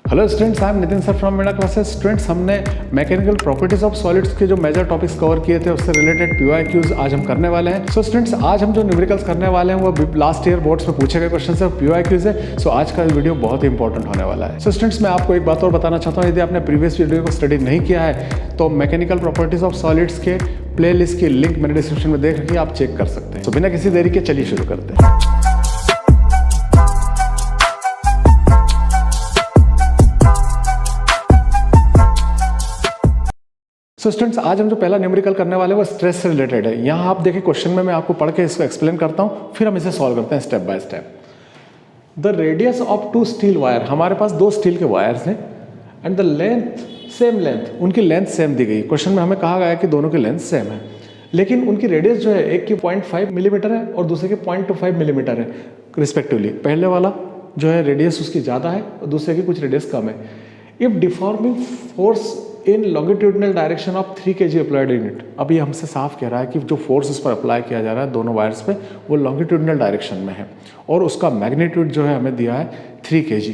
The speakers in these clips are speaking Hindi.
Hello students, I am Nitin sir from मेरा क्लासेस। स्टूडेंट्स, हमने मैकेनिकल प्रॉपर्टीज ऑफ सॉलिड्स के जो मेजर टॉपिक्स कवर किए थे उससे रिलेटेड पीओआईक्यूज आज हम करने वाले हैं। सो स्टूडेंट्स, आज हम जो न्यूमेरिकल्स करने वाले हैं वो लास्ट ईयर बोर्ड्स में पूछे गए क्वेश्चन है, पीओआईक्यूज है। सो आज का वीडियो बहुत ही इंपॉर्टेंट होने वाला है। सो स्टूडेंट्स, मैं आपको एक बात और बताना चाहता हूँ, यदि आपने प्रीवियस वीडियो को स्टडी नहीं किया है तो मैकेनिकल प्रॉपर्टीज ऑफ सॉलिड्स के प्लेलिस्ट की लिंक मैंने डिस्क्रिप्शन में देख रखी है, आप चेक कर सकते हैं। तो बिना किसी देरी के चलिए शुरू करते हैं। सो स्टूडेंट्स, आज हम जो पहला न्यूमेरिकल करने वाले हैं वो स्ट्रेस से रिलेटेड है। यहाँ आप देखिए क्वेश्चन में मैं आपको पढ़ के इसको एक्सप्लेन करता हूँ, फिर हम इसे सॉल्व करते हैं step by step. The radius of two steel wire, हमारे पास दो स्टील के वायर्स हैं and the length same length, उनकी लेंथ सेम दी गई। क्वेश्चन में हमें कहा गया है कि दोनों की लेंथ सेम है, लेकिन उनकी रेडियस जो है एक की 0.5 मिलीमीटर है और दूसरे की 0.25 मिलीमीटर है रिस्पेक्टिवली। पहले वाला जो है रेडियस उसकी ज़्यादा है और दूसरे की कुछ रेडियस कम है। If deforming force in longitudinal direction of 3 kg applied in it, अब ये हमसे साफ कह रहा है कि जो फोर्स इस पर अप्लाई किया जा रहा है दोनों वायर्स पे वो लॉन्गिट्यूडनल डायरेक्शन में है और उसका मैग्नीट्यूड जो है हमें दिया है 3 kg।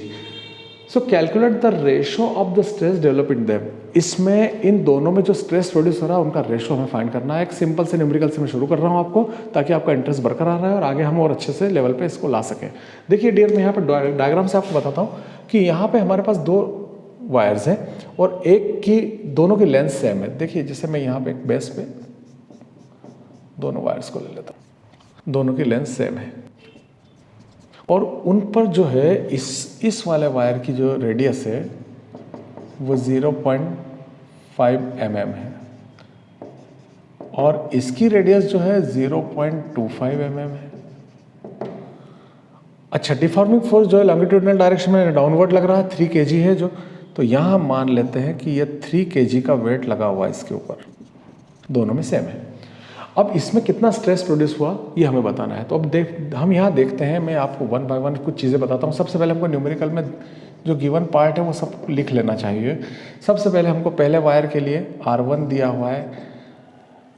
So calculate the ratio of the stress develop in them, इसमें इन दोनों में जो स्ट्रेस प्रोड्यूस हो रहा है उनका रेशो हमें फाइंड करना है। एक सिंपल से न्यूमेरिकल से मैं शुरू कर रहा हूँ आपको, ताकि आपका इंटरेस्ट बरकरार रहे और आगे हम और अच्छे से लेवल पे इसको ला सकें। देखिए डियर, मैं यहाँ पर डायग्राम से आपको बताता हूँ कि यहाँ पे हमारे पास दो वायर्स हैं और एक की दोनों की लेंथ सेम है। देखिए जैसे मैं यहाँ पे एक बेस पे दोनों वायर्स को ले लेता हूँ, दोनों की लेंथ सेम है और उन पर जो है इस वाले वायर की जो रेडियस है वो 0.5 mm है और इसकी रेडियस जो है 0.25 mm है। अच्छा, डिफॉर्मिंग फोर्स जो है लॉन्गिट्यूडनल डायरेक्शन में डाउनवर्ड लग रहा है, 3 kg है जो, तो यहाँ हम मान लेते हैं कि ये 3 kg का वेट लगा हुआ है इसके ऊपर, दोनों में सेम है। अब इसमें कितना स्ट्रेस प्रोड्यूस हुआ ये हमें बताना है। तो अब हम यहाँ देखते हैं, मैं आपको वन बाय वन कुछ चीज़ें बताता हूँ। सबसे पहले हमको न्यूमेरिकल में जो गिवन पार्ट है वो सब लिख लेना चाहिए। सबसे पहले हमको पहले वायर के लिए R1 दिया हुआ है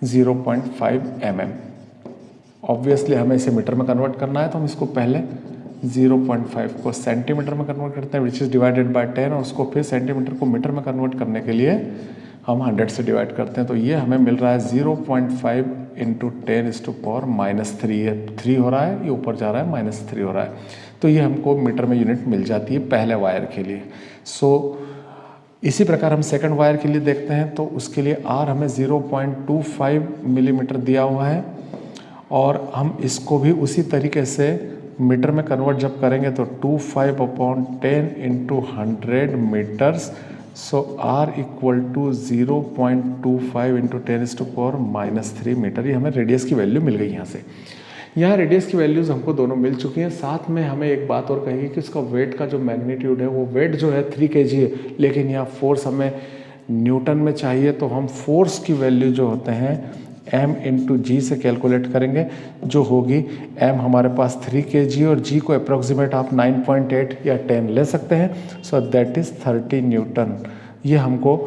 0.5 mm। ऑब्वियसली हमें इसे मीटर में कन्वर्ट करना है, तो हम इसको पहले 0.5 को सेंटीमीटर में कन्वर्ट करते हैं, विच इज़ डिवाइडेड बाय 10, और उसको फिर सेंटीमीटर को मीटर में कन्वर्ट करने के लिए हम 100 से डिवाइड करते हैं। तो ये हमें मिल रहा है 0.5 इंटू 10⁻³ है, 3 हो रहा है, ये ऊपर जा रहा है -3 हो रहा है, तो ये हमको मीटर में यूनिट मिल जाती है पहले वायर के लिए। सो इसी प्रकार हम सेकंड वायर के लिए देखते हैं, तो उसके लिए R हमें 0.25 मिलीमीटर दिया हुआ है और हम इसको भी उसी तरीके से मीटर में कन्वर्ट जब करेंगे तो 25/10 into 100 meters. So R equal to 0.25 into 10⁻³ metre. ये हमें रेडियस की वैल्यू मिल गई। यहाँ से यहाँ रेडियस की वैल्यूज़ हमको दोनों मिल चुकी हैं। साथ में हमें एक बात और कहेगी कि इसका वेट का जो मैग्नीट्यूड है वो वेट जो है 3 kg है, लेकिन यहाँ फोर्स हमें न्यूटन में चाहिए, तो हम फोर्स की वैल्यू जो होते हैं m इंटू जी से कैलकुलेट करेंगे, जो होगी m हमारे पास 3 kg और g को अप्रोक्सीमेट आप 9.8 या 10 ले सकते हैं। So that is 30 Newton. ये हमको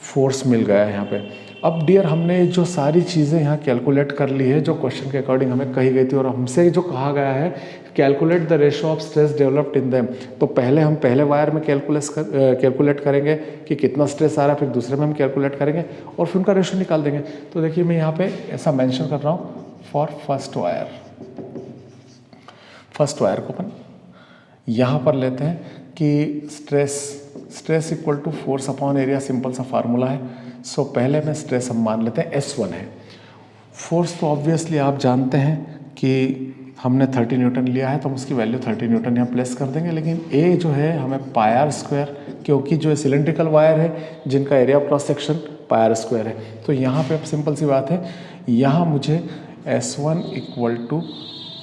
फोर्स मिल गया है यहाँ पे। अब डियर, हमने जो सारी चीज़ें यहाँ कैलकुलेट कर ली है जो क्वेश्चन के अकॉर्डिंग हमें कही गई थी, और हमसे जो कहा गया है calculate the ratio of stress developed in them, तो पहले हम पहले वायर में कैलकुलेट करेंगे कि कितना स्ट्रेस आ रहा है, फिर दूसरे में हम कैलकुलेट करेंगे और फिर उनका रेशो निकाल देंगे। तो देखिए मैं यहाँ पे ऐसा मेंशन कर रहा हूँ for first wire. First wire को अपन यहाँ पर लेते हैं कि stress equal to force upon area, simple सा फार्मूला है। सो पहले में स्ट्रेस हम मान लेते हैं S1 है। फोर्स तो ऑब्वियसली आप जानते हैं कि हमने 30 न्यूटन लिया है, तो हम उसकी वैल्यू 30 न्यूटन यहाँ प्लेस कर देंगे, लेकिन A जो है हमें πr², क्योंकि जो सिलेंड्रिकल वायर है जिनका area of cross section πr² है, तो यहाँ पे अब सिंपल सी बात है, यहाँ मुझे S1 इक्वल टू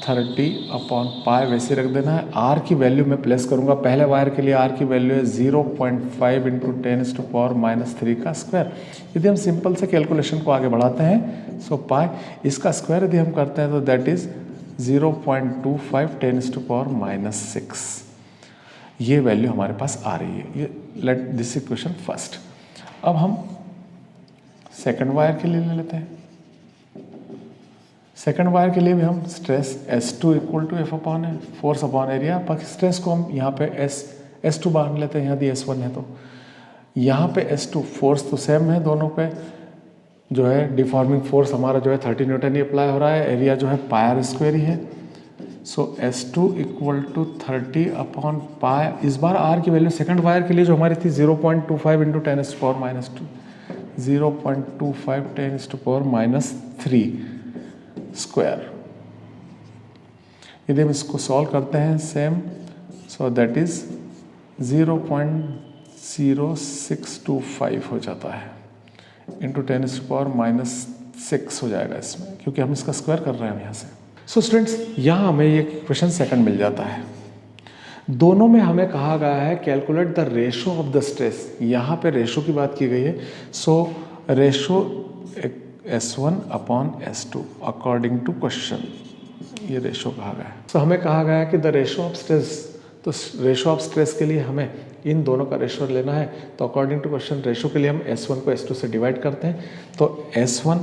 30/π वैसे रख देना है। R की वैल्यू मैं प्लेस करूँगा, पहले वायर के लिए R की वैल्यू है 0.5 इंटू 10⁻³ का स्क्वायर। यदि हम सिंपल से कैलकुलेशन को आगे बढ़ाते हैं, सो पाई इसका स्क्वायर यदि हम करते हैं तो दैट इज़ 0.25 10⁻⁻6। ये वैल्यू हमारे पास आ रही है। ये लेट दिस इक्वेशन फर्स्ट। अब हम सेकंड वायर के लिए ले लेते हैं। सेकंड वायर के लिए भी हम stress S2 equal to F upon है, फोर्स अपॉन एरिया, बाकी स्ट्रेस को हम यहाँ पे S2 मान लेते हैं, यदि S1 है तो यहाँ पे S2 फोर्स तो सेम है दोनों पे, जो है डिफॉर्मिंग फोर्स हमारा जो है 30 न्यूटन ही अप्लाई हो रहा है, एरिया जो है पाई स्क्वायर ही है। So S2 equal to 30 upon pi, इस बार R की वैल्यू सेकंड वायर के लिए जो हमारी थी 0.25 इंटू 10⁻⁻2, 0.25 10⁻⁻3 स्क्वायर। यदि हम इसको सॉल्व करते हैं सेम, सो दैट इज 0.0625 हो जाता है इंटू 10⁻⁻6 हो जाएगा इसमें, क्योंकि हम इसका स्क्वायर कर रहे हैं यहाँ से। सो स्टूडेंट्स, यहाँ हमें ये क्वेश्चन सेकंड मिल जाता है। दोनों में हमें कहा गया है calculate the ratio of the stress, यहाँ पे रेशो की बात की गई है। So ratio S1 upon S2 according to question, ये रेशो कहा गया है। सो हमें कहा गया है कि द रेशो ऑफ स्ट्रेस, तो रेशो ऑफ स्ट्रेस के लिए हमें इन दोनों का रेशो लेना है। तो अकॉर्डिंग टू क्वेश्चन रेशो के लिए हम S1 को S2 से डिवाइड करते हैं। तो S1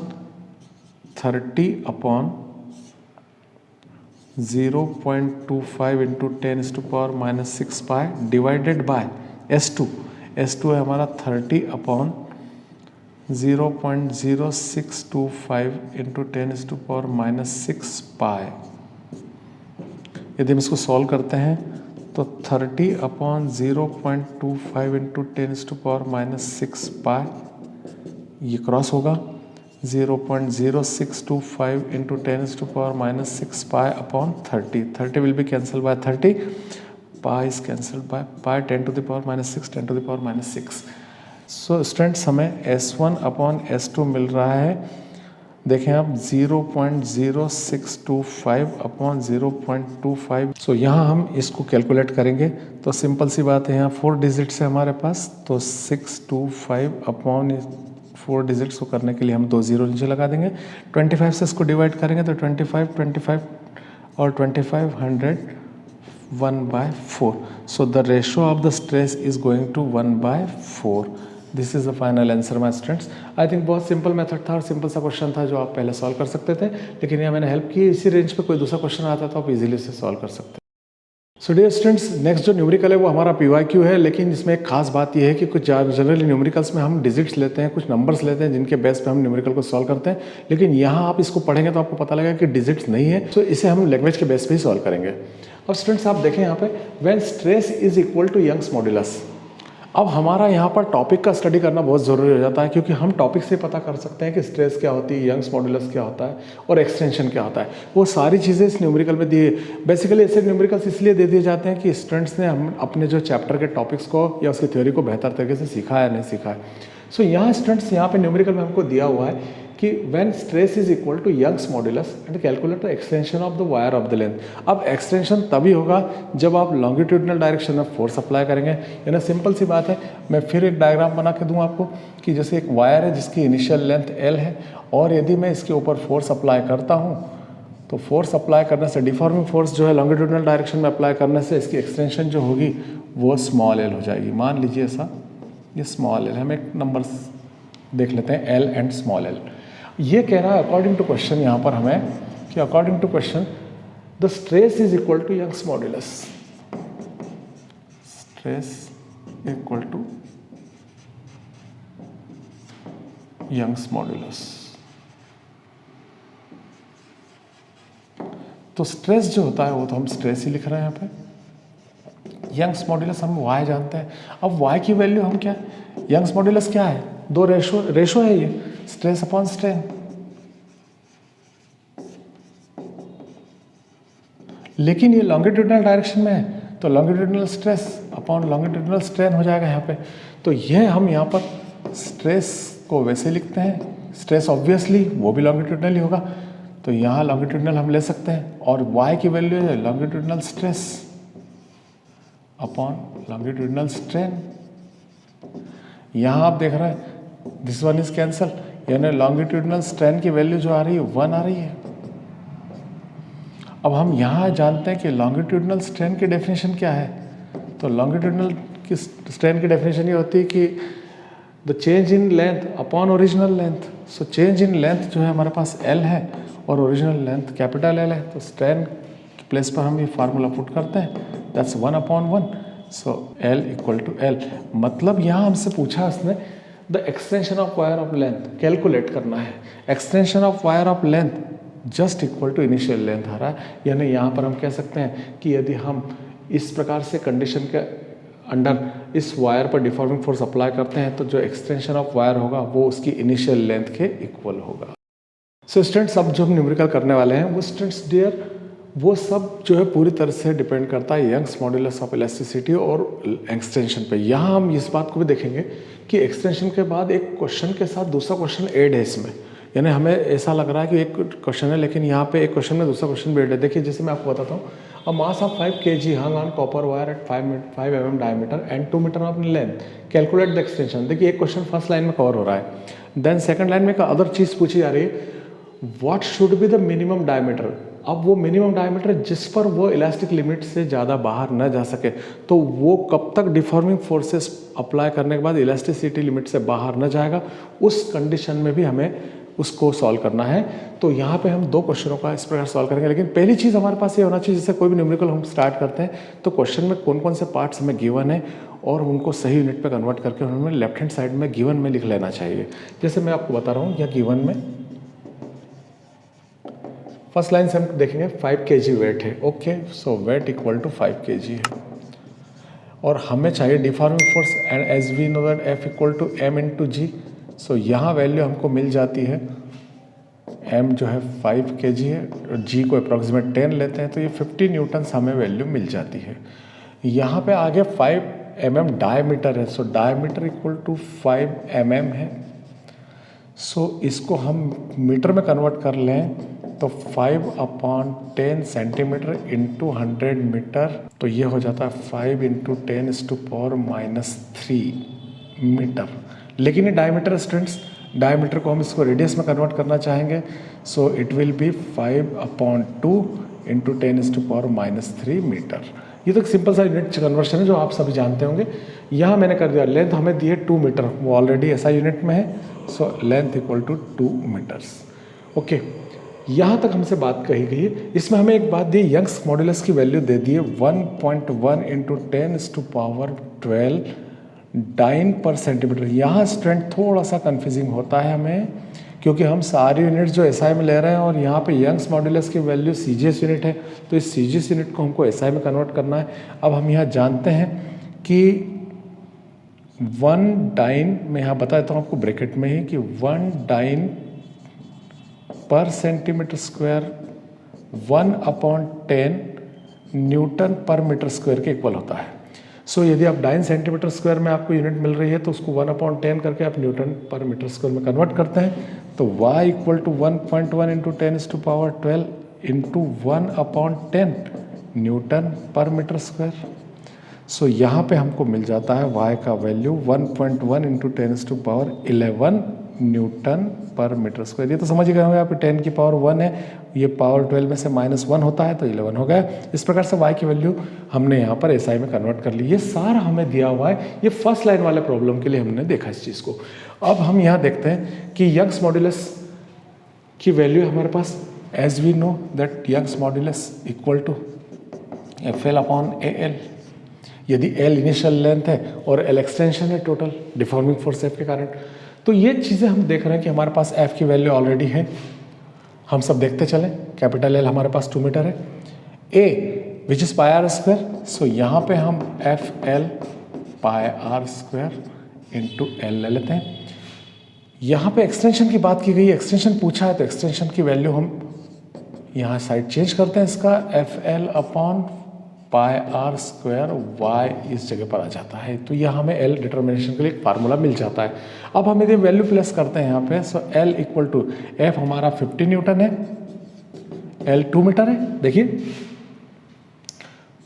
30 upon 0.25 into 10⁻⁻6 pi divided by S2 है हमारा 30 अपॉन 0.0625 इंटू 10⁻⁻6 पाई। यदि हम इसको सॉल्व करते हैं तो 30 अपॉन 0.25 इंटू 10⁻⁻6 पाई, ये क्रॉस होगा 0.0625 into 10⁻⁻6 pi upon 30 will be cancelled by 30, pi is cancelled by pi 10⁻⁻6। So students, हमें S1 अपॉन S2 मिल रहा है, देखें आप 0.0625 अपॉन 0.25। सो यहाँ हम इसको कैलकुलेट करेंगे तो सिंपल सी बात है, यहाँ 4 डिजिट्स है हमारे पास, तो 625 अपॉन 4 डिजिट्स को करने के लिए हम 2 जीरो नीचे लगा देंगे। 25 से इसको डिवाइड करेंगे तो 25 और 25 100 1/4। So the ratio of the stress is going to 1/4। This is the final answer my students. I think बहुत सिंपल मेथड था और सिंपल सा क्वेश्चन था जो आप पहले सॉल्व कर सकते थे, लेकिन यहाँ मैंने हेल्प की। इसी रेंज पे कोई दूसरा क्वेश्चन आता तो आप इजीली से सॉल्व कर सकते हैं। सो डियर स्टूडेंट्स, नेक्स्ट जो न्यूमेरिकल है वो हमारा PYQ है, लेकिन इसमें एक खास बात यह है कि कुछ जनरली न्यूमेरिकल्स में हम डिजिट्स लेते हैं, कुछ नंबर्स लेते हैं जिनके बेस पे हम न्यूमेरिकल को सॉल्व करते हैं, लेकिन यहाँ आप इसको पढ़ेंगे तो आपको पता लगेगा कि डिजिट्स नहीं है। सो इसे हम लैंग्वेज के बेस पे ही सॉल्व करेंगे। अब स्टूडेंट्स आप देखें यहाँ पे, when stress is equal to Young's modulus. अब हमारा यहाँ पर टॉपिक का स्टडी करना बहुत ज़रूरी हो जाता है, क्योंकि हम टॉपिक से पता कर सकते हैं कि स्ट्रेस क्या होती है, यंग्स मॉड्यूलस क्या होता है और एक्सटेंशन क्या होता है। वो सारी चीज़ें इस न्यूमेरिकल में दी। बेसिकली ऐसे न्यूमेरिकल्स इसलिए दे दिए जाते हैं कि स्टूडेंट्स ने हम अपने जो चैप्टर के टॉपिक्स को या उसकी थ्योरी को बेहतर तरीके से सीखा है नहीं सीखा है। सो यहाँ स्टूडेंट्स, यहाँ पे न्यूमेरिकल में हमको दिया हुआ है कि when stress is equal to Young's modulus and calculate the extension of the wire of the length. अब एक्सटेंशन तभी होगा जब आप लॉन्गिट्यूडनल डायरेक्शन में फोर्स अप्लाई करेंगे। यानी सिंपल सी बात है, मैं फिर एक डायग्राम बना के दूं आपको कि जैसे एक वायर है जिसकी इनिशियल लेंथ L है, और यदि मैं इसके ऊपर फोर्स अप्लाई करता हूँ तो फोर्स अप्लाई करने से, डिफॉर्मिंग फोर्स जो है लॉन्गिट्यूडनल डायरेक्शन में अप्लाई करने से इसकी एक्सटेंशन जो होगी वो स्मॉल l हो जाएगी। मान लीजिए ऐसा, ये स्मॉल l, हम एक नंबर देख लेते हैं L एंड स्मॉल l। ये कह रहा है अकॉर्डिंग टू क्वेश्चन यहाँ पर हमें कि according to question the stress is equal to Young's modulus. Stress equal to Young's modulus. तो स्ट्रेस जो होता है वो तो हम स्ट्रेस ही लिख रहे हैं यहाँ पे। यंग्स मॉड्यूलस हम y जानते हैं। अब y की वैल्यू हम क्या, यंग्स मॉड्यूलस क्या है, दो रेशो है ये, स्ट्रेस अपॉन स्ट्रेन। लेकिन ये लॉन्गिट्यूडनल डायरेक्शन में है तो longitudinal stress upon longitudinal strain हो जाएगा यहाँ पे। तो यह हम यहाँ पर स्ट्रेस को वैसे लिखते हैं, स्ट्रेस ऑब्वियसली वो भी लॉन्गिट्यूडनल ही होगा, तो यहाँ लॉन्गिट्यूडनल हम ले सकते हैं। और y की वैल्यू है longitudinal stress upon longitudinal strain. यहाँ आप देख रहे हैं दिस वन इज कैंसल, यानी लॉन्गिट्यूडनल स्ट्रेन की वैल्यू जो आ रही है 1 आ रही है। अब हम यहाँ जानते हैं कि लॉन्गिट्यूडनल स्ट्रेन की डेफिनेशन क्या है। तो लॉन्गिट्यूडनल की स्ट्रेन की डेफिनेशन ये होती है कि the change in length upon original length. So change in length जो है हमारे पास L है और ओरिजिनल लेंथ कैपिटल L है, तो स्ट्रेन की प्लेस पर हम ये फार्मूला पुट करते हैं, that's 1/1। So L equal to L, मतलब यहाँ हमसे पूछा उसने the extension of wire of length calculate करना है। Extension of wire of length just equal to initial length आ रहा है, यानी यहाँ पर हम कह सकते हैं कि यदि हम इस प्रकार से कंडीशन के अंडर इस वायर पर डिफॉर्मिंग फोर्स अप्लाई करते हैं तो जो एक्सटेंशन ऑफ वायर होगा वो उसकी इनिशियल लेंथ के इक्वल होगा। सो स्टूडेंट्स, अब जो हम न्यूमेरिकल करने वाले हैं वो स्टूडेंट्स डियर वो सब जो है पूरी तरह से डिपेंड करता है यंग्स मॉड्यूलस ऑफ इलास्टिसिटी और एक्सटेंशन पे। यहाँ हम इस बात को भी देखेंगे कि एक्सटेंशन के बाद एक क्वेश्चन के साथ दूसरा क्वेश्चन ऐड है इसमें, यानी हमें ऐसा लग रहा है कि एक क्वेश्चन है लेकिन यहाँ पे एक क्वेश्चन में दूसरा क्वेश्चन भी ऐड है। देखिए जैसे मैं आपको बताता हूँ, a mass of 5 kg hung on copper wire at 5 mm diameter and 2 metre of length, calculate the extension. देखिए एक क्वेश्चन फर्स्ट लाइन में कवर हो रहा है। देन सेकंड लाइन में एक अदर चीज़ पूछी जा रही है, what should be the minimum diameter. अब वो मिनिमम डायमीटर जिस पर वो इलास्टिक लिमिट से ज़्यादा बाहर न जा सके, तो वो कब तक डिफॉर्मिंग फोर्सेस अप्लाई करने के बाद इलास्टिसिटी लिमिट से बाहर न जाएगा, उस कंडीशन में भी हमें उसको सॉल्व करना है। तो यहाँ पे हम दो क्वेश्चनों का इस प्रकार सॉल्व करेंगे, लेकिन पहली चीज़ हमारे पास ये होना चाहिए, जैसे कोई भी न्यूमेरिकल हम स्टार्ट करते हैं तो क्वेश्चन में कौन कौन से पार्ट्स हमें गिवन है और उनको सही यूनिट पे कन्वर्ट करके हमें लेफ्ट हैंड साइड में गिवन में लिख लेना चाहिए। जैसे मैं आपको बता रहा हूँ, या गिवन में फर्स्ट लाइन से हम देखेंगे 5 kg वेट है। Okay, so weight equal to 5 kg है और हमें चाहिए deforming force, and as we know that F equal to M into G. सो यहाँ वैल्यू हमको मिल जाती है, M जो है 5 kg है और G को अप्रॉक्सीमेट 10 लेते हैं तो ये 50 न्यूटन्स हमें वैल्यू मिल जाती है। यहाँ पे आगे 5 mm डायमीटर है, so diameter equal to 5 mm है। सो इसको हम मीटर में कन्वर्ट कर लें तो 5/10 सेंटीमीटर इंटू 100 मीटर, तो ये हो जाता है 5 इंटू 10⁻³ मीटर। लेकिन ये डायमीटर स्टूडेंट्स, डायमीटर को हम इसको रेडियस में कन्वर्ट करना चाहेंगे, so it will be 5/2 into 10⁻³ metre. ये तो एक सिंपल सा यूनिट कन्वर्शन है जो आप सभी जानते होंगे। यहाँ मैंने कर दिया, लेंथ हमें दी है 2 मीटर, वो ऑलरेडी ऐसा यूनिट में है, so length equal to 2 metres. Okay, यहाँ तक हमसे बात कही गई है। इसमें हमें एक बात दी, यंग्स मॉड्यूलस की वैल्यू दे दी है 1.1 इंटू 10⁻12 डाइन पर सेंटीमीटर। यहाँ स्टूडेंट थोड़ा सा कंफ्यूजिंग होता है हमें, क्योंकि हम सारे यूनिट जो एसआई में ले रहे हैं और यहाँ पे यंग्स मॉड्यूलस की वैल्यू सीजीएस यूनिट है, तो इस सीजीएस यूनिट को हमको एसआई में कन्वर्ट करना है। अब हम यहाँ जानते हैं कि 1 डाइन, मैं यहाँ बता देता हूँ आपको ब्रैकेट में ही, कि 1 डाइन पर centimetre square 1/10 newton per metre square के इक्वल होता है। सो यदि आप डाइन सेंटीमीटर स्क्वायर में आपको यूनिट मिल रही है तो उसको 1/10 करके आप न्यूटन पर मीटर स्क्वायर में कन्वर्ट करते हैं, तो y equal to 1.1 into 10⁻12 into 1/10 newton per metre square. So यहाँ पे हमको मिल जाता है y का value 1.1 into 10⁻11 newton per metre square. ये तो समझ गए होंगे आप, 10 की पावर 1 है, ये पावर 12 में से -1 होता है तो 11 हो गया। इस प्रकार से y की वैल्यू हमने यहाँ पर SI में कन्वर्ट कर ली। ये सारा हमें दिया हुआ है, ये फर्स्ट लाइन वाले प्रॉब्लम के लिए हमने देखा इस चीज़ को। अब हम यहाँ देखते हैं कि यंग्स मॉड्यूलस की वैल्यू हमारे पास, as we know that Young's modulus equal to FL/AL। यदि L इनिशियल लेंथ है और L एक्सटेंशन है टोटल डिफॉर्मिंग फोर्स F के कारण, तो ये चीज़ें हम देख रहे हैं कि हमारे पास F की वैल्यू ऑलरेडी है। हम सब देखते चलें, कैपिटल L हमारे पास 2 मीटर है, A विच इज़ πr², सो यहाँ पे हम FL πr² इंटू L ले लेते हैं। यहाँ पे एक्सटेंशन की बात की गई है, एक्सटेंशन पूछा है तो एक्सटेंशन की वैल्यू हम यहाँ साइड चेंज करते हैं, इसका FL/πr² y इस जगह पर आ जाता है, तो यह हमें L डिटर्मिनेशन के लिए एक फार्मूला मिल जाता है। अब हम यदि वैल्यू प्लस करते हैं यहाँ पे, सो L इक्वल टू F हमारा 50 न्यूटन है, L 2 मीटर है। देखिए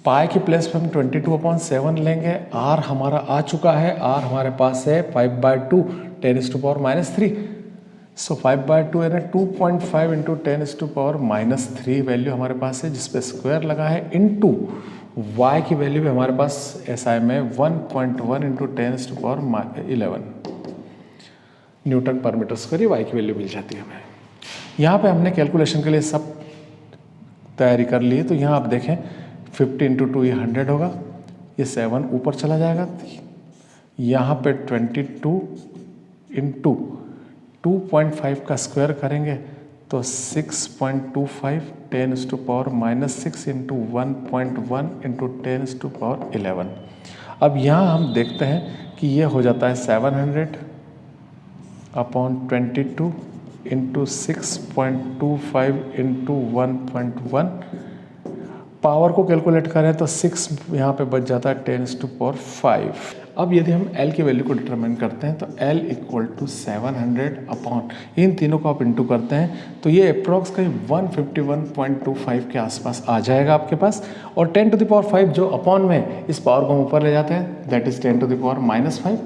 पाई की प्लेस पे हम 22/7 लेंगे, R हमारा आ चुका है, R हमारे पास है 5/2 10⁻³ सो 5/2 है ना, 2.5 इंटू 10⁻³ वैल्यू हमारे पास है, जिसपे स्क्वायर लगा है, इंटू y की वैल्यू भी हमारे पास SI में 1.1 into 10⁻11 newton per metre square, y की वैल्यू मिल जाती है हमें। यहाँ पे हमने कैलकुलेशन के लिए सब तैयारी कर ली है, तो यहाँ आप देखें 50 इंटू 2 ये 100 होगा, ये 7 ऊपर चला जाएगा, यहाँ पे 22 इंटू 2.5 का स्क्वायर करेंगे तो 6.25 10⁻⁻6 इंटू 1.1 इंटू 10⁻11। अब यहाँ हम देखते हैं कि ये हो जाता है 700/22 इंटू 6.25 इंटू 1.1। पावर को कैलकुलेट करें तो 6 यहाँ पे बच जाता है 10⁻5। अब यदि हम L की वैल्यू को डिटरमाइन करते हैं तो L इक्वल टू 700 इन तीनों को आप इंटू करते हैं तो ये अप्रॉक्स कहीं 151.25 के आसपास आ जाएगा आपके पास। और 10⁻5 जो अपॉन में इस पावर को हम ऊपर ले जाते हैं, दैट इज 10⁻⁻5।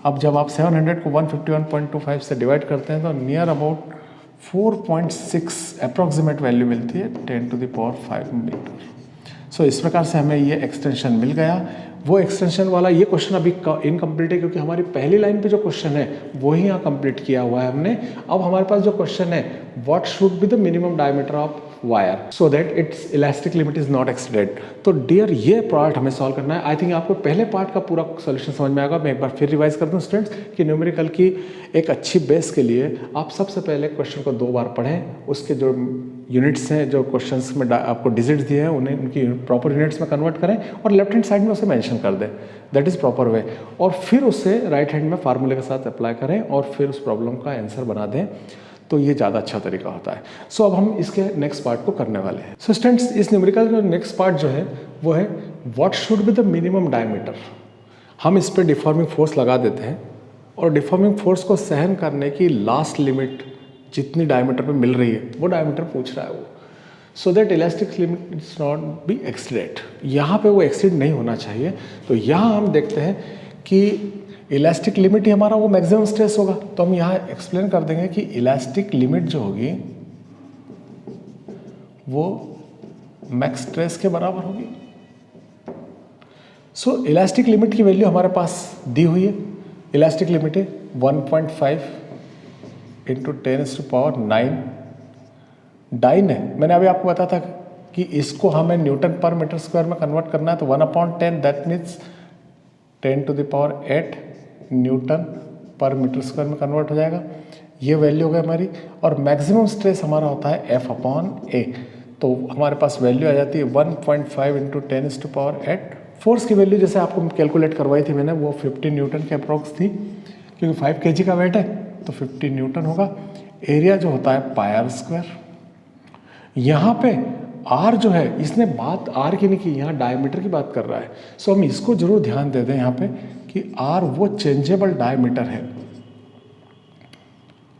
अब जब आप 700 को 151.25 से डिवाइड करते हैं तो नियर अबाउट 4.6 अप्रॉक्सीमेट वैल्यू मिलती है 10⁻5 मीटर। सो इस प्रकार से हमें ये एक्सटेंशन मिल गया। वो एक्सटेंशन वाला ये क्वेश्चन अभी इनकम्प्लीट है क्योंकि हमारी पहली लाइन पे जो क्वेश्चन है वही यहाँ कंप्लीट किया हुआ है हमने। अब हमारे पास जो क्वेश्चन है, what should be the minimum diameter of wire so that it's elastic limit is not exceeded. तो डियर ये पार्ट हमें सॉल्व करना है। आई थिंक आपको पहले पार्ट का पूरा सोल्यूशन समझ में आएगा। मैं एक बार फिर रिवाइज कर दूं स्टूडेंट्स कि न्यूमेरिकल की एक अच्छी बेस के लिए आप सबसे पहले क्वेश्चन को 2 बार पढ़ें, उसके जो यूनिट्स हैं, जो क्वेश्चंस में आपको डिजिट्स दिए हैं उन्हें उनकी प्रॉपर यूनिट्स में कन्वर्ट करें और लेफ्ट हैंड साइड में उसे मेंशन कर दें, दैट इज़ प्रॉपर वे। और फिर उसे राइट हैंड में फार्मूले के साथ अप्लाई करें और फिर उस प्रॉब्लम का आंसर बना दें, तो ये ज़्यादा अच्छा तरीका होता है। सो अब हम इसके नेक्स्ट पार्ट को करने वाले हैं। सो स्टूडेंट्स, इस न्यूमेरिकल का नेक्स्ट पार्ट जो है वो है what should be the minimum diameter. हम इस पर डिफॉर्मिंग फोर्स लगा देते हैं और डिफॉर्मिंग फोर्स को सहन करने की लास्ट लिमिट जितनी डायमीटर पे मिल रही है वो डायमीटर पूछ रहा है वो, so that elastic limit is not be exceeded. यहाँ पे वो एक्सीड नहीं होना चाहिए। तो यहाँ हम देखते हैं कि इलास्टिक लिमिट ही हमारा वो मैक्सिमम स्ट्रेस होगा। तो हम यहाँ एक्सप्लेन कर देंगे कि इलास्टिक लिमिट जो होगी वो मैक्स स्ट्रेस के बराबर होगी। सो इलास्टिक लिमिट की वैल्यू हमारे पास दी हुई है। इलास्टिक लिमिट है 1.5 इंटू 10⁻9 डाइन है। मैंने अभी आपको बताया था कि इसको हमें न्यूटन पर मीटर स्क्वायर में कन्वर्ट करना है तो 1/10 that means 10⁸ Newton per metre square में कन्वर्ट हो जाएगा। ये वैल्यू हो गई हमारी। और मैक्सिमम स्ट्रेस हमारा होता है F/A। तो हमारे पास वैल्यू आ जाती है 1.5 इंटू 10⁸। फोर्स की वैल्यू जैसे आपको कैलकुलेट करवाई थी मैंने, वो 50 न्यूटन के अप्रॉक्स थी क्योंकि 5 kg का वेट है तो 50 न्यूटन होगा। एरिया जो होता है पायर स्क्वायर। यहाँ पे R जो है इसने बात R की नहीं की, यहाँ डायमीटर की बात कर रहा है। सो हम इसको जरूर ध्यान दे दें यहाँ पे कि R वो चेंजेबल डायमीटर है,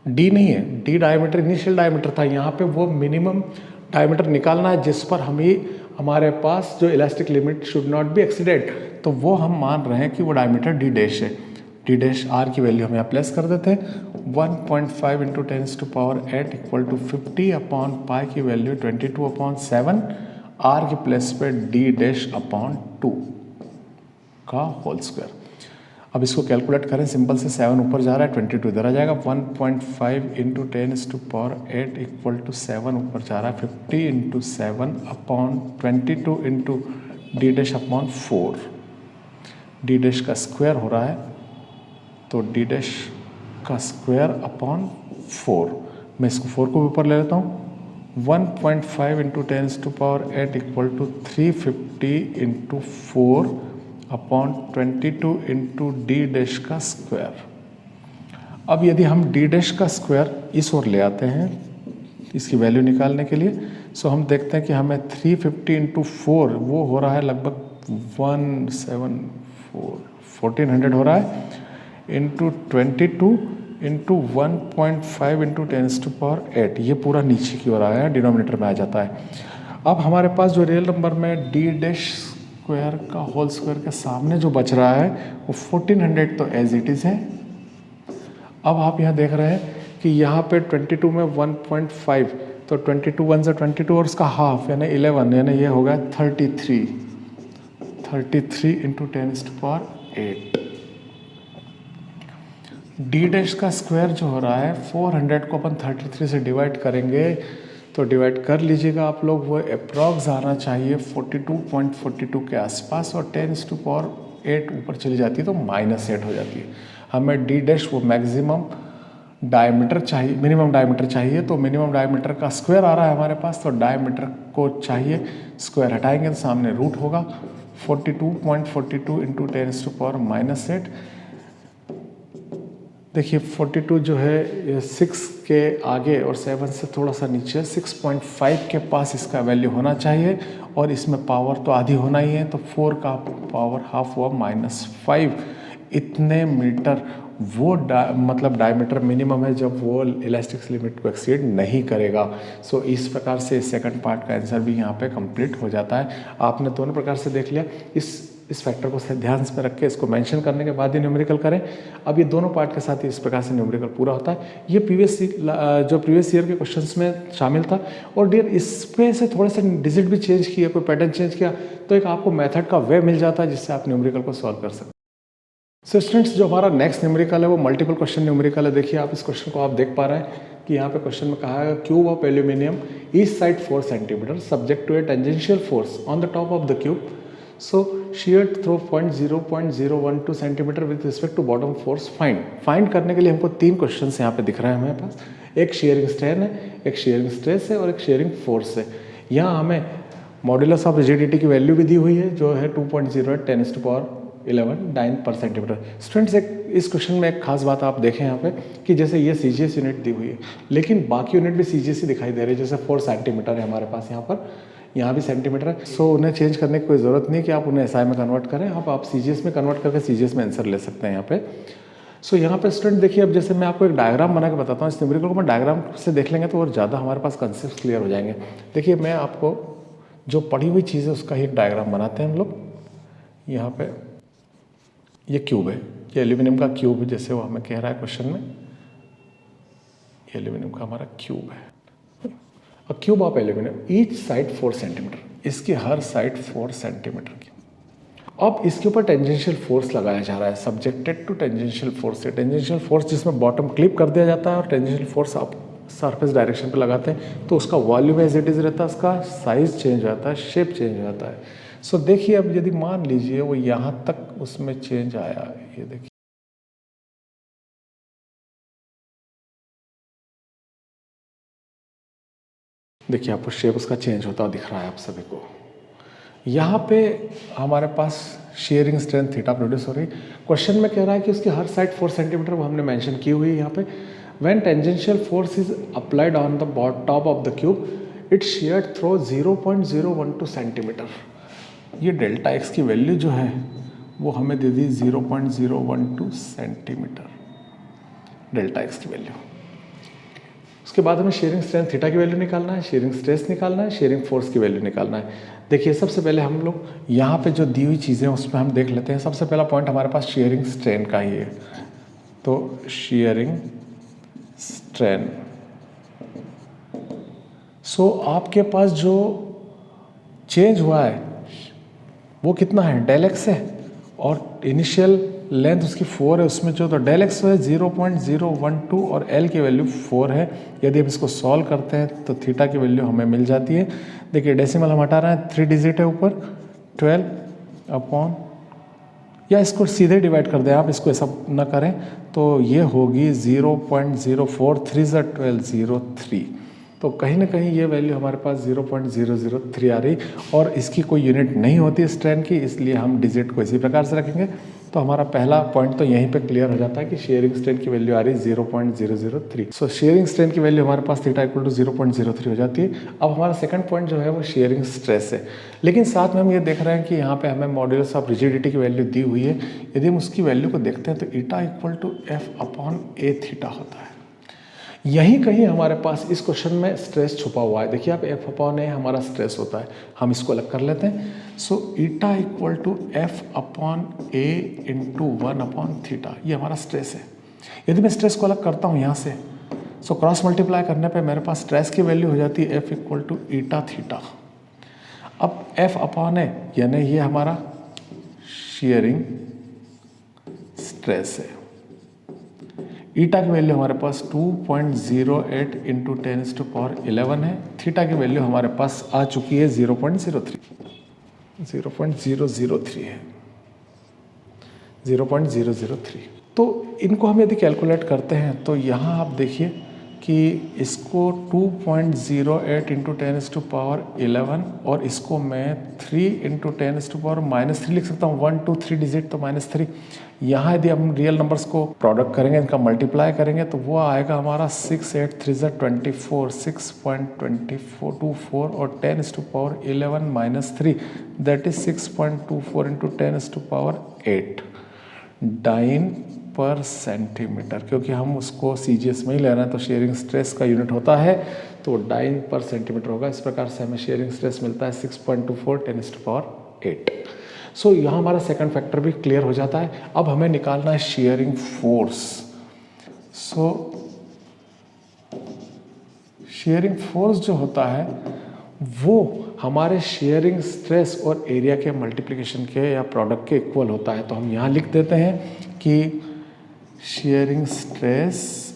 D नहीं है। D डायमीटर इनिशियल डायमीटर था, यहाँ पे वो मिनिमम डायमीटर निकालना है जिस पर हमारे पास जो elastic limit should not be exceeded, तो वो हम मान रहे हैं कि वो डायमीटर D' है। D' R की वैल्यू हम यहाँ प्लेस कर देते हैं 1.5 इंटू 10⁸ इक्वल टू 50/π की वैल्यू 22/7 R की प्लेस पे D'/2 का होल स्क्वायर। अब इसको कैलकुलेट करें सिंपल से, 7 ऊपर जा रहा है 22 इधर आ जाएगा। 1.5 इंटू 10⁸ इक्वल टू 7 ऊपर जा रहा है 50 इंटू 7/22 इंटू D'/4। D' का स्क्वायर हो रहा है तो D' का स्क्वायर अपॉन 4। मैं इसको 4 को ऊपर ले लेता हूँ। 1.5 इंटू 10⁸ equal to 350 into 4/22 into D' का स्क्वायर। अब यदि हम D' का स्क्वायर इस ओर ले आते हैं इसकी वैल्यू निकालने के लिए, सो हम देखते हैं कि हमें 350 इंटू 4 वो हो रहा है लगभग 1400 हो रहा है इंटू 22 इंटू 1.5 इंटू 10⁸। ये पूरा नीचे की ओर आया है, डिनोमिनेटर में आ जाता है। अब हमारे पास जो रियल नंबर में D' स्क्वायर का होल स्क्वायर के सामने जो बच रहा है वो 1400 तो एज इट इज़ है। अब आप यहाँ देख रहे हैं कि यहाँ पे 22 में 1.5 तो 22 1 से 22 और उसका हाफ यानी 11 यानी ये होगा 33 इंटू 10⁸। D' का स्क्वायर जो हो रहा है 400 को अपन 33 से डिवाइड करेंगे तो डिवाइड कर लीजिएगा आप लोग, वो अप्रॉक्स आना चाहिए 42.42 के आसपास, और 10⁸ ऊपर चली जाती है तो -8 हो जाती है। हमें डी डैश वो मैक्सिमम डायमीटर चाहिए, मिनिमम डायमीटर चाहिए, तो मिनिमम डायमीटर का स्क्वायर आ रहा है हमारे पास, तो डायमीटर को चाहिए, स्क्वायर हटाएंगे तो सामने रूट होगा 42.42 इंटू 10⁻⁻8। देखिए 42 जो है ये 6 के आगे और 7 से थोड़ा सा नीचे 6.5 के पास इसका वैल्यू होना चाहिए, और इसमें पावर तो आधी होना ही है, तो 4 का पावर हाफ हुआ -5। इतने मीटर वो मतलब डायमीटर मिनिमम है जब वो इलास्टिक लिमिट को एक्सीड नहीं करेगा। सो इस प्रकार से सेकंड पार्ट का आंसर भी यहाँ पे कंप्लीट हो जाता है। आपने दोनों प्रकार से देख लिया। इस फैक्टर को ध्यान में रख के इसको मेंशन करने के बाद ही न्यूमेरिकल करें। अब ये दोनों पार्ट के साथ ही इस प्रकार से न्यूमेरिकल पूरा होता है। ये प्रीवियस ईयर के क्वेश्चंस में शामिल था। और डियर इसमें से थोड़े से डिजिट भी चेंज किया, कोई पैटर्न चेंज किया, तो एक आपको मेथड का वे मिल जाता है जिससे आप न्यूमेरिकल को सॉल्व कर सकते हैं। सो स्टूडेंट्स, जो हमारा नेक्स्ट न्यूमेरिकल है वो मल्टीपल क्वेश्चन न्यूमेरिकल है। देखिए आप इस क्वेश्चन को आप देख पा रहे हैं कि यहाँ पे क्वेश्चन में कहा है cube of aluminium each side 4 centimetre subject to a tangential force on the top of the cube, so shear through 0.012 centimetre with respect to bottom force find करने के लिए हमको 3 क्वेश्चन यहाँ पे दिख रहे हैं हमारे पास। एक शेयरिंग स्ट्रेन है, एक शेयरिंग स्ट्रेस है और एक शेयरिंग फोर्स है। यहाँ हमें मॉड्यूलस ऑफ रिजिडिटी की वैल्यू भी दी हुई है जो है 2.08 10⁻11 9 पर सेंटीमीटर। स्टूडेंट्स, एक इस क्वेश्चन में एक खास बात आप देखें यहाँ पे कि जैसे ये CGS यूनिट दी हुई है, लेकिन बाकी यूनिट भी CGS ही दिखाई दे रही है। जैसे 4 सेंटीमीटर है हमारे पास यहाँ भी सेंटीमीटर है। सो उन्हें चेंज करने की कोई ज़रूरत नहीं कि आप उन्हें SI में कन्वर्ट करें, आप CGS में कन्वर्ट करके CGS में आंसर ले सकते हैं यहाँ पे। सो यहाँ पे स्टूडेंट देखिए, अब जैसे मैं आपको एक डायग्राम बना के बताता हूँ, इस न्यूमेरिकल को मैं डायग्राम से देख लेंगे तो और ज़्यादा हमारे पास कंसेप्ट क्लियर हो जाएंगे। देखिए मैं आपको जो पढ़ी हुई चीज़ है उसका ही एक डायग्राम बनाते हैं हम लोग। यहाँ पे ये क्यूब है, ये एल्यूमिनियम का क्यूब है, जैसे वो हमें कह रहा है क्वेश्चन में, ये एल्यूमिनियम का हमारा क्यूब है। अ cube of aluminium each side 4 centimetre, इसकी हर साइड 4 सेंटीमीटर की। अब इसके ऊपर टेंजेंशियल फोर्स लगाया जा रहा है, subjected to tangential force. Tangential force जिसमें बॉटम क्लिप कर दिया जाता है और टेंजेंशियल फोर्स आप सरफेस डायरेक्शन पे लगाते हैं, तो उसका वॉल्यूम एज इट इज रहता है, उसका साइज चेंज हो जाता है, शेप चेंज हो जाता है। सो देखिए अब यदि मान लीजिए वो यहाँ तक उसमें चेंज आया, ये देखिए देखिए आपको शेप उसका चेंज होता दिख रहा है आप सभी को। यहाँ पे हमारे पास शेयरिंग स्ट्रेंथ थीटा प्रोड्यूस हो रही। क्वेश्चन में कह रहा है कि उसकी हर साइड 4 सेंटीमीटर, वो हमने मेंशन की हुई है यहाँ पे। When tangential force is applied on the top of the cube, it sheared through 0.012 centimetre. ये डेल्टा एक्स की वैल्यू जो है वो हमें दे दी 0.012 सेंटीमीटर, डेल्टा एक्स की वैल्यू। उसके बाद हमें शेयरिंग स्ट्रेंथ थीटा की वैल्यू निकालना है, शेयरिंग स्ट्रेस निकालना है, शेयरिंग फोर्स की वैल्यू निकालना है। देखिए सबसे पहले हम लोग यहाँ पे जो दी हुई चीज़ें उसमें हम देख लेते हैं। सबसे पहला पॉइंट हमारे पास शेयरिंग स्ट्रेन का ही है, तो शेयरिंग स्ट्रेन। सो आपके पास जो चेंज हुआ है वो कितना है, डेल एक्स है, और इनिशियल लेंथ उसकी 4 है, उसमें जो तो डेल एक्स है 0.012 और एल की वैल्यू 4 है। यदि हम इसको सॉल्व करते हैं तो थीटा की वैल्यू हमें मिल जाती है। देखिए डेसिमल हम हटा रहे हैं, 3 डिजिट है ऊपर, 12 अपॉन, या इसको सीधे डिवाइड कर दें आप, इसको ऐसा ना करें तो ये होगी 0.04 तो कहीं ना कहीं ये वैल्यू हमारे पास 0.003 आ रही, और इसकी कोई यूनिट नहीं होती स्ट्रेन की, इसलिए हम डिजिट को इसी प्रकार से रखेंगे। तो हमारा पहला पॉइंट तो यहीं पे क्लियर हो जाता है कि शेयरिंग स्ट्रेन की वैल्यू आ रही है 0.003। सो शेयरिंग स्ट्रेन की वैल्यू हमारे पास थीटा इक्वल टू 0.03 हो जाती है। अब हमारा सेकंड पॉइंट जो है वो शेयरिंग स्ट्रेस है, लेकिन साथ में हम ये देख रहे हैं कि यहाँ पे हमें मॉड्यूलस ऑफ रिजिडिटी की वैल्यू दी हुई है। यदि हम उसकी वैल्यू को देखते हैं तो eta equal to F upon A theta होता है। यहीं कहीं हमारे पास इस क्वेश्चन में स्ट्रेस छुपा हुआ है। देखिए आप एफ अपॉन ए हमारा स्ट्रेस होता है, हम इसको अलग कर लेते हैं। So eta equal to F upon A into 1 upon theta, ये हमारा स्ट्रेस है। यदि मैं स्ट्रेस को अलग करता हूँ यहाँ से, सो क्रॉस मल्टीप्लाई करने पे मेरे पास स्ट्रेस की वैल्यू हो जाती है F equal to eta theta. अब एफ अपॉन ए यानी ये हमारा शेयरिंग स्ट्रेस है, ईटा की वैल्यू हमारे पास 2.08 इंटू 10⁻11 है। थीटा की वैल्यू हमारे पास आ चुकी है 0.003 है, 0.003। तो इनको हम यदि कैलकुलेट करते हैं तो यहाँ आप देखिए कि इसको 2.08 इंटू 10⁻11 और इसको मैं 3 इंटू 10⁻³ लिख सकता हूँ। 1 2 3 डिजिट तो -3। यहाँ यदि हम रियल नंबर्स को प्रोडक्ट करेंगे, इनका मल्टीप्लाई करेंगे तो वो आएगा हमारा 6 8 3 24, 6.24 और 10⁻11 -3 दैट इज 6.24 इंटू 10⁻8 डाइन पर सेंटीमीटर। क्योंकि हम उसको CGS में ही ले रहे हैं तो शेयरिंग स्ट्रेस का यूनिट होता है तो डाइन पर सेंटीमीटर होगा। इस प्रकार से हमें शेयरिंग स्ट्रेस मिलता है 6.24 10⁻8। सो यहाँ हमारा सेकंड फैक्टर भी क्लियर हो जाता है। अब हमें निकालना है शेयरिंग फोर्स। सो शेयरिंग फोर्स जो होता है वो हमारे शेयरिंग स्ट्रेस और एरिया के मल्टीप्लिकेशन के या प्रोडक्ट के इक्वल होता है। तो हम यहाँ लिख देते हैं कि शेयरिंग स्ट्रेस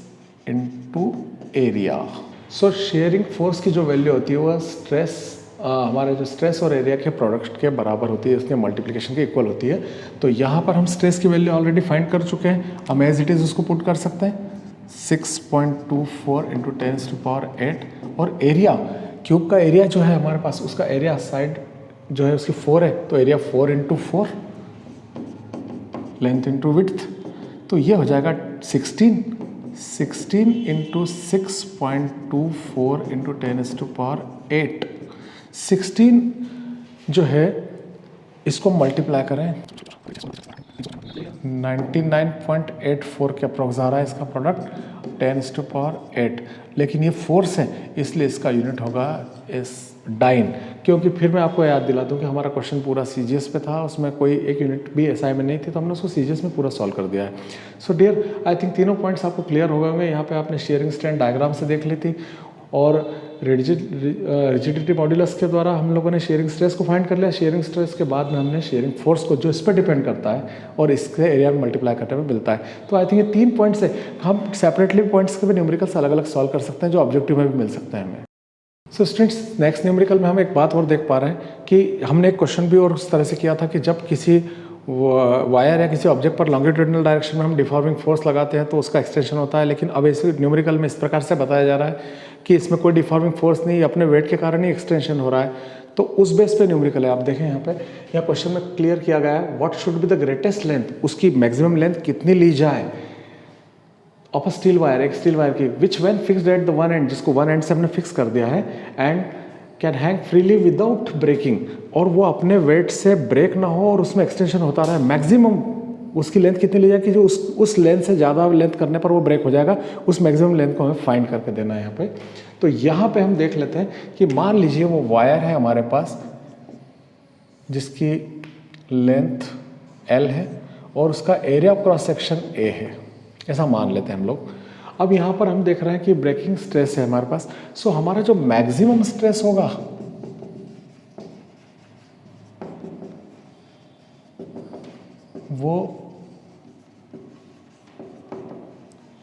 इनटू एरिया। सो शेयरिंग फोर्स की जो वैल्यू होती है वह स्ट्रेस हमारे जो स्ट्रेस और एरिया के प्रोडक्ट के बराबर होती है, उसके मल्टीप्लिकेशन के इक्वल होती है। तो यहाँ पर हम स्ट्रेस की वैल्यू ऑलरेडी फाइंड कर चुके हैं, हम एज इट इज़ उसको पुट कर सकते हैं 6.24 इंटू 10⁻8 और एरिया क्यूब का एरिया जो है हमारे पास उसका एरिया साइड जो है उसकी 4 है तो area 4 into 4 length into width तो ये हो जाएगा 16 इंटू 6.24 इंटू 10⁻8। 16 जो है इसको मल्टीप्लाई करें 99.84 के अप्रॉक्स आ रहा है इसका प्रोडक्ट 10⁻8, लेकिन ये फोर्स है इसलिए इसका यूनिट होगा इस डाइन। क्योंकि फिर मैं आपको याद दिला दूं कि हमारा क्वेश्चन पूरा CGS पे था, उसमें कोई एक यूनिट भी SI में नहीं थी तो हमने उसको CGS में पूरा सॉल्व कर दिया है। सो डियर आई थिंक तीनों पॉइंट्स आपको क्लियर हो गए होंगे। यहाँ पे आपने शेयरिंग स्ट्रेंथ डायग्राम से देख ली थी और रिजिडिटी मॉड्यूलस के द्वारा हम लोगों ने शेयरिंग स्ट्रेस को फाइंड कर लिया। शेयरिंग स्ट्रेस के बाद में हमने शेयरिंग फोर्स को जो इस पर डिपेंड करता है और इसके एरिया में मल्टीप्लाई करते हुए मिलता है। तो आई थिंक ये 3 पॉइंट्स है, हम सेपरेटली पॉइंट्स के भी न्यूमेरिकल्स अलग अलग सॉल्व कर सकते हैं जो ऑब्जेक्टिव में भी मिल सकते हैं हमें। सो स्टूडेंट्स नेक्स्ट न्यूमेरिकल में हम एक बात और देख पा रहे हैं कि हमने एक क्वेश्चन भी और उस तरह से किया था कि जब किसी वायर या किसी ऑब्जेक्ट पर लॉन्गिट्यूडिनल डायरेक्शन में हम डिफॉर्मिंग फोर्स लगाते हैं तो उसका एक्सटेंशन होता है। लेकिन अब इस न्यूमेरिकल में इस प्रकार से बताया जा रहा है कि इसमें कोई डिफॉर्मिंग फोर्स नहीं, अपने वेट के कारण ही एक्सटेंशन हो रहा है। तो उस बेस पे न्यूमेरिकल है। आप देखें यहाँ पे यह क्वेश्चन में क्लियर किया गया है what should be the greatest length, उसकी मैक्सिमम लेंथ कितनी ली जाए ऑफ अ स्टील वायर, एक स्टील वायर की which when fixed at the one end, जिसको वन एंड से हमने फिक्स कर दिया है and can hang freely without breaking, और वो अपने वेट से ब्रेक ना हो और उसमें एक्सटेंशन होता रहे। मैक्सिमम उसकी लेंथ कितनी ली जाए कि जो उस लेंथ से ज़्यादा लेंथ करने पर वो ब्रेक हो जाएगा, उस मैक्सिमम लेंथ को हमें फाइंड करके देना है यहाँ पे। तो यहाँ पे हम देख लेते हैं कि मान लीजिए वो वायर है हमारे पास जिसकी लेंथ L है और उसका area of cross section A है, ऐसा मान लेते हैं हम लोग। अब यहाँ पर हम देख रहे हैं कि ब्रेकिंग स्ट्रेस है हमारे पास। सो हमारा जो मैक्सिमम स्ट्रेस होगा वो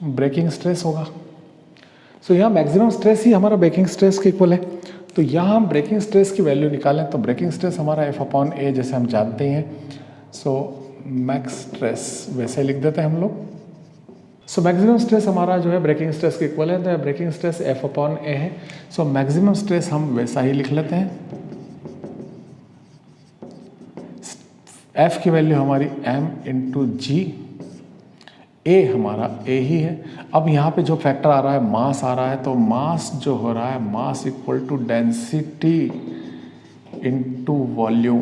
ब्रेकिंग स्ट्रेस होगा। सो यहाँ मैक्सिमम स्ट्रेस ही हमारा ब्रेकिंग स्ट्रेस के इक्वल है। तो यहाँ हम ब्रेकिंग स्ट्रेस की वैल्यू निकालें तो ब्रेकिंग स्ट्रेस हमारा F/A जैसे हम जानते हैं। सो मैक्स स्ट्रेस वैसे लिख देते हैं हम लोग। सो मैक्सिमम स्ट्रेस हमारा जो है ब्रेकिंग स्ट्रेस के इक्वल है, तो ब्रेकिंग स्ट्रेस F/A है। सो मैक्सिमम स्ट्रेस हम वैसा ही लिख लेते हैं। F की वैल्यू हमारी m/g, A हमारा A ही है। अब यहाँ पे जो फैक्टर आ रहा है मास आ रहा है, तो मास जो हो रहा है mass equal to density into volume.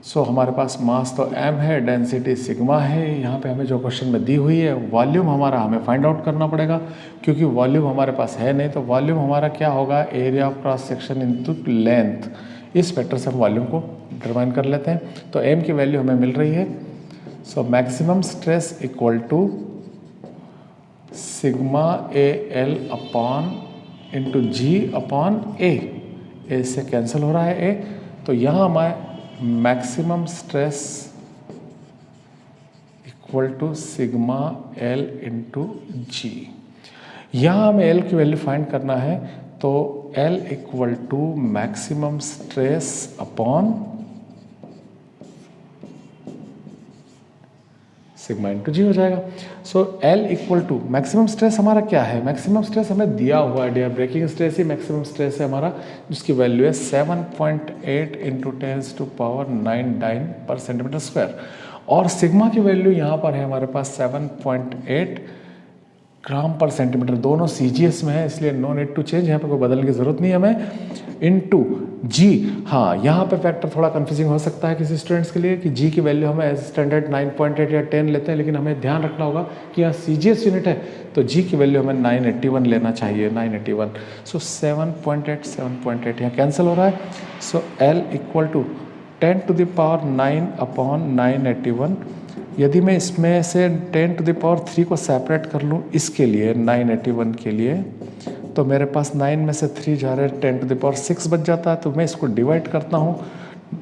So हमारे पास मास तो m है, डेंसिटी सिग्मा है। यहाँ पे हमें जो क्वेश्चन में दी हुई है वॉल्यूम हमारा हमें फाइंड आउट करना पड़ेगा, क्योंकि वॉल्यूम हमारे पास है नहीं। तो वॉल्यूम हमारा क्या होगा, area of cross section into length. इस फैक्टर से हम वॉल्यूम को डिटरमाइन कर लेते हैं। तो m की वैल्यू हमें मिल रही है। So maximum stress equal to sigma AL upon into G/A। A से कैंसिल हो रहा है A, तो यहाँ हमारे maximum stress equal to sigma L into G. यहाँ हमें एल की वैल्यू फाइंड करना है, तो L equal to maximum stress upon sigma into G हो जाएगा। So L equal to maximum stress हमारा क्या है, मैक्सिमम स्ट्रेस हमें दिया हुआ है डियर, ब्रेकिंग स्ट्रेस ही मैक्सिमम स्ट्रेस है हमारा, जिसकी वैल्यू है 7.8 इंटू 10⁻9 डाइन पर सेंटीमीटर स्क्वायर। और सिग्मा की वैल्यू यहाँ पर है हमारे पास 7.8 ग्राम पर सेंटीमीटर, दोनों CGS में है, इसलिए नो नीड टू चेंज, यहाँ पे कोई बदलने की ज़रूरत नहीं है हमें। इनटू जी, हाँ यहाँ पे फैक्टर थोड़ा कंफ्यूजिंग हो सकता है किसी स्टूडेंट्स के लिए कि जी की वैल्यू हमें एज स्टैंडर्ड 9.8 या 10 लेते हैं, लेकिन हमें ध्यान रखना होगा कि यहाँ CGS यूनिट है, तो जी की वैल्यू हमें 981 लेना चाहिए, 981। सो 7.8 यहाँ कैंसिल हो रहा है। सो एल इक्वल टू 10⁻9 अपॉन 981। यदि मैं इसमें से 10⁻3 को सेपरेट कर लूँ इसके लिए 981 के लिए, तो मेरे पास 9 में से 3 जा रहे 10⁻6 बच जाता है। तो मैं इसको डिवाइड करता हूँ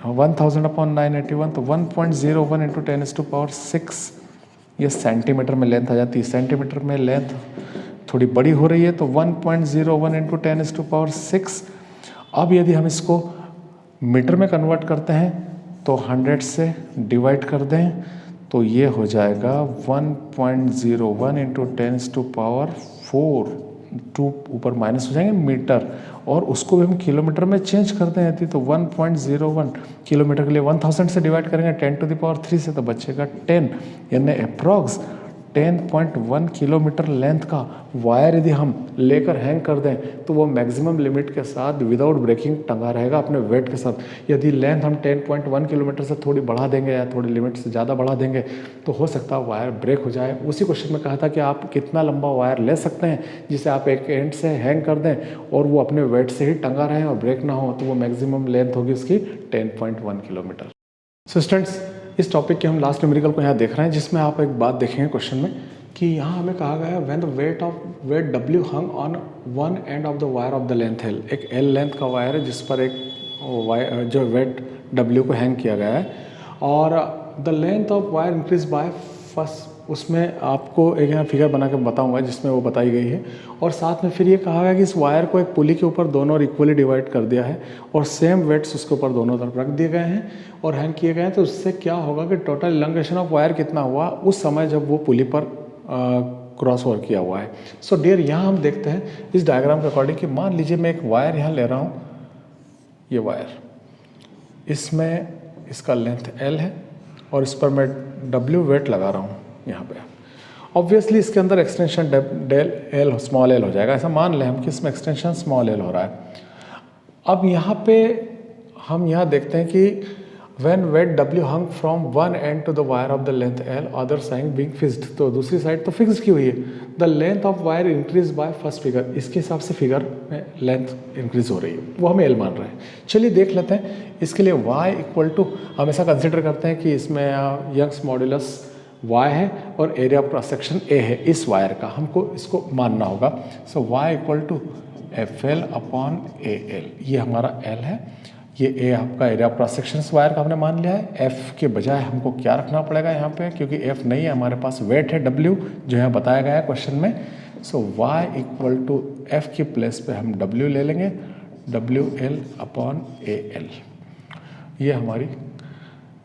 1000 अपॉन 981, तो 1.01 इंटू 10⁻6 ये सेंटीमीटर में लेंथ आ जाती है। सेंटीमीटर में लेंथ थोड़ी बड़ी हो रही है, तो 1.01 इंटू 10⁻6। अब यदि हम इसको मीटर में कन्वर्ट करते हैं तो 100 से डिवाइड कर दें, तो ये हो जाएगा 1.01 इंटू 10⁻4, 2 ऊपर माइनस हो जाएंगे मीटर, और उसको भी हम किलोमीटर में चेंज करते हैं तो 1.01 किलोमीटर के लिए 1000 से डिवाइड करेंगे 10⁻3 से, तो बचेगा 10, यानी अप्रॉक्स 10.1 किलोमीटर लेंथ का वायर यदि हम लेकर हैंग कर दें तो वो मैक्सिमम लिमिट के साथ विदाउट ब्रेकिंग टंगा रहेगा अपने वेट के साथ। यदि लेंथ हम 10.1 किलोमीटर से थोड़ी बढ़ा देंगे या थोड़ी लिमिट से ज़्यादा बढ़ा देंगे तो हो सकता है वायर ब्रेक हो जाए। उसी क्वेश्चन में कहा था कि आप कितना लंबा वायर ले सकते हैं जिसे आप एक एंड से हैंग कर दें और वो अपने वेट से ही टंगा रहे और ब्रेक ना हो, तो वो मैक्सिमम लेंथ होगी उसकी 10.1 किलोमीटर। सो स्टूडेंट्स, इस टॉपिक के हम लास्ट न्यूमेरिकल को यहाँ देख रहे हैं, जिसमें आप एक बात देखेंगे क्वेश्चन में कि यहाँ हमें कहा गया है when the weight W hung on one end of the wire of the length L। एक L लेंथ का वायर है जिस पर एक वायर जो वेट W को हैंग किया गया है, और the length of wire increase by first, उसमें आपको एक यहाँ फिगर बना के बताऊंगा जिसमें वो बताई गई है। और साथ में फिर ये कहा गया कि इस वायर को एक पुली के ऊपर दोनों और इक्वली डिवाइड कर दिया है और सेम वेट्स उसके ऊपर दोनों तरफ रख दिए गए हैं और हैंग किए गए हैं। तो उससे क्या होगा कि टोटल इलॉन्गेशन ऑफ वायर कितना हुआ उस समय जब वो पुली पर क्रॉस ओवर किया हुआ है। सो डियर, यहाँ हम देखते हैं इस डायग्राम के अकॉर्डिंग कि मान लीजिए मैं एक वायर यहाँ ले रहा हूँ, ये वायर, इसमें इसका लेंथ L है और इस पर मैं W वेट लगा रहा हूँ यहाँ पे। ऑब्वियसली इसके अंदर extension del L small l हो जाएगा, ऐसा मान लें हम कि इसमें एक्सटेंशन स्मॉल l हो रहा है। अब यहाँ पे हम यहाँ देखते हैं कि when weight W hung from one end to the wire of the length L, other side being fixed, तो दूसरी साइड तो फिक्स की हुई है। The length of wire increase by first figure, इसके हिसाब से फिगर में लेंथ इंक्रीज हो रही है, वो हम L मान रहे हैं। चलिए देख लेते हैं। इसके लिए y इक्वल टू हमेशा कंसिडर करते हैं कि इसमें यंग्स मॉड्यूलस y है और area of cross section A है इस वायर का, हमको इसको मानना होगा। So y equal to FL upon AL, ये हमारा L है, ये A आपका area of cross section wire का हमने मान लिया है। F के बजाय हमको क्या रखना पड़ेगा यहाँ पे, क्योंकि F नहीं है हमारे पास, वेट है W जो यहाँ बताया गया है क्वेश्चन में। सो y इक्वल टू F की प्लेस पे हम W ले लेंगे, WL अपॉन AL। ये हमारी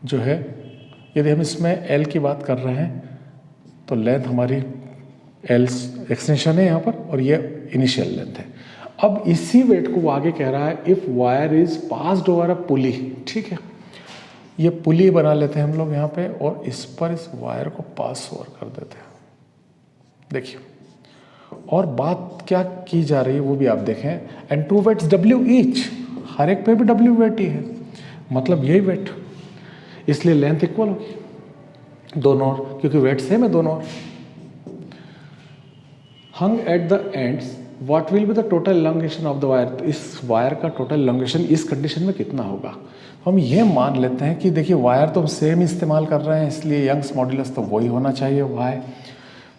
जो है, यदि हम इसमें L की बात कर रहे हैं तो लेंथ हमारी L एक्सटेंशन है यहाँ पर और ये इनिशियल लेंथ है। अब इसी वेट को वो आगे कह रहा है if wire is passed over a pulley, ठीक है, ये पुली बना लेते हैं हम लोग यहाँ पे और इस पर इस वायर को पास ओवर कर देते हैं। देखिए, और बात क्या की जा रही है वो भी आप देखें, and two weights W each, हर एक पे भी W वेट ही है, मतलब यही वेट, इसलिए लेंथ इक्वल होगी दोनों ओर, क्योंकि वेट सेम है दोनों ओर। Hung at the ends, what will be the total elongation of the wire, तो इस वायर का टोटल इलॉन्गेशन इस कंडीशन में कितना होगा। हम ये मान लेते हैं कि देखिए वायर तो हम सेम इस्तेमाल कर रहे हैं, इसलिए यंग्स मॉड्यूलस तो वही होना चाहिए y।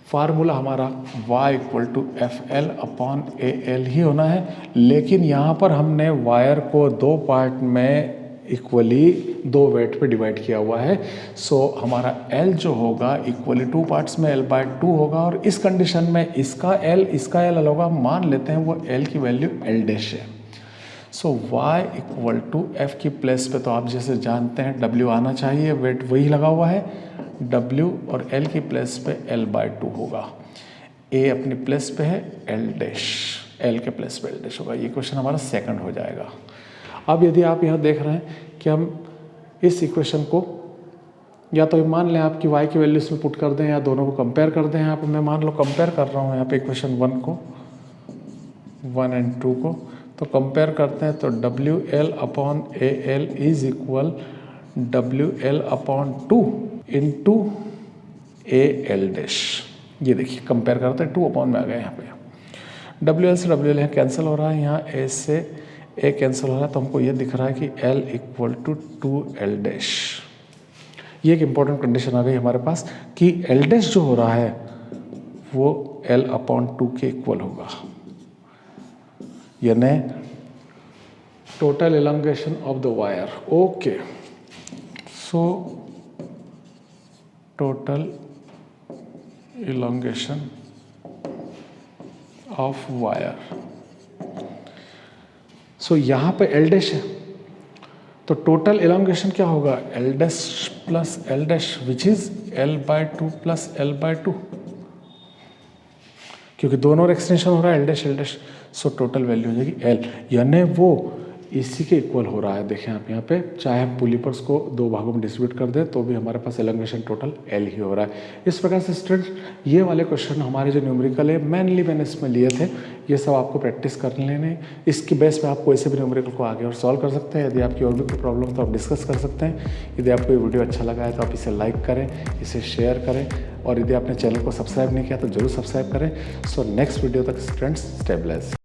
फार्मूला हमारा y equal to FL upon AL ही होना है, लेकिन यहाँ पर हमने वायर को दो पार्ट में इक्वली दो वेट पे डिवाइड किया हुआ है। सो हमारा L जो होगा इक्वली टू पार्ट्स में L/2 होगा, और इस कंडीशन में इसका L अलग होगा। मान लेते हैं वो L की वैल्यू L' है। सो y इक्वल टू F की प्लेस पे तो आप जैसे जानते हैं W आना चाहिए, वेट वही लगा हुआ है W, और L की प्लेस पे L/2 होगा। A अपनी प्लेस पे है L' के प्लेस पे L' होगा। ये क्वेश्चन हमारा सेकंड हो जाएगा। अब यदि आप यहाँ देख रहे हैं कि हम इस इक्वेशन को या तो मान लें आपकी y की वैल्यू इसमें पुट कर दें या दोनों को कंपेयर कर दें। यहाँ पे मैं मान लो कंपेयर कर रहा हूँ यहाँ पे इक्वेशन 1 को, 1 और 2 को, तो कंपेयर करते हैं तो WL/AL is equal WL/2 into AL'। ये देखिए कंपेयर करते हैं, 2 अपॉन में आ गए यहाँ पे। WL से WL यहाँ कैंसिल हो रहा है, यहाँ A से A कैंसिल हो रहा है, तो हमको ये दिख रहा है कि L इक्वल टू 2L'। ये एक इम्पॉर्टेंट कंडीशन आ गई हमारे पास कि L' जो हो रहा है वो L/2 के इक्वल होगा, यानी total elongation of the wire. Okay, so total elongation of wire। सो यहाँ पे L' है, तो टोटल elongation क्या होगा L' plus L' which is L/2 plus L/2, क्योंकि दोनों एक्सटेंशन हो रहा है L'। सो टोटल वैल्यू हो जाएगी L, यानी वो इसी के इक्वल हो रहा है। देखें आप यहाँ पे, चाहे हम पुलिपर्स को 2 भागों में डिस्ट्रीब्यूट कर दें तो भी हमारे पास एलोंगेशन टोटल L ही हो रहा है। इस प्रकार से स्टूडेंट ये वाले क्वेश्चन हमारे जो न्यूमेरिकल है मेनली मैंने इसमें लिए थे, ये सब आपको प्रैक्टिस कर लेने। इसकी बेस पे आप कोई से भी न्यूमेरिकल को आगे और सॉल्व कर सकते हैं। यदि आपकी और भी कोई प्रॉब्लम तो आप डिस्कस कर सकते हैं। यदि आपको ये वीडियो अच्छा लगा है तो आप इसे लाइक करें, इसे शेयर करें, और यदि आपने चैनल को सब्सक्राइब नहीं किया तो जरूर सब्सक्राइब करें। सो नेक्स्ट वीडियो तक स्टूडेंट्स स्टे ब्लेस्ड।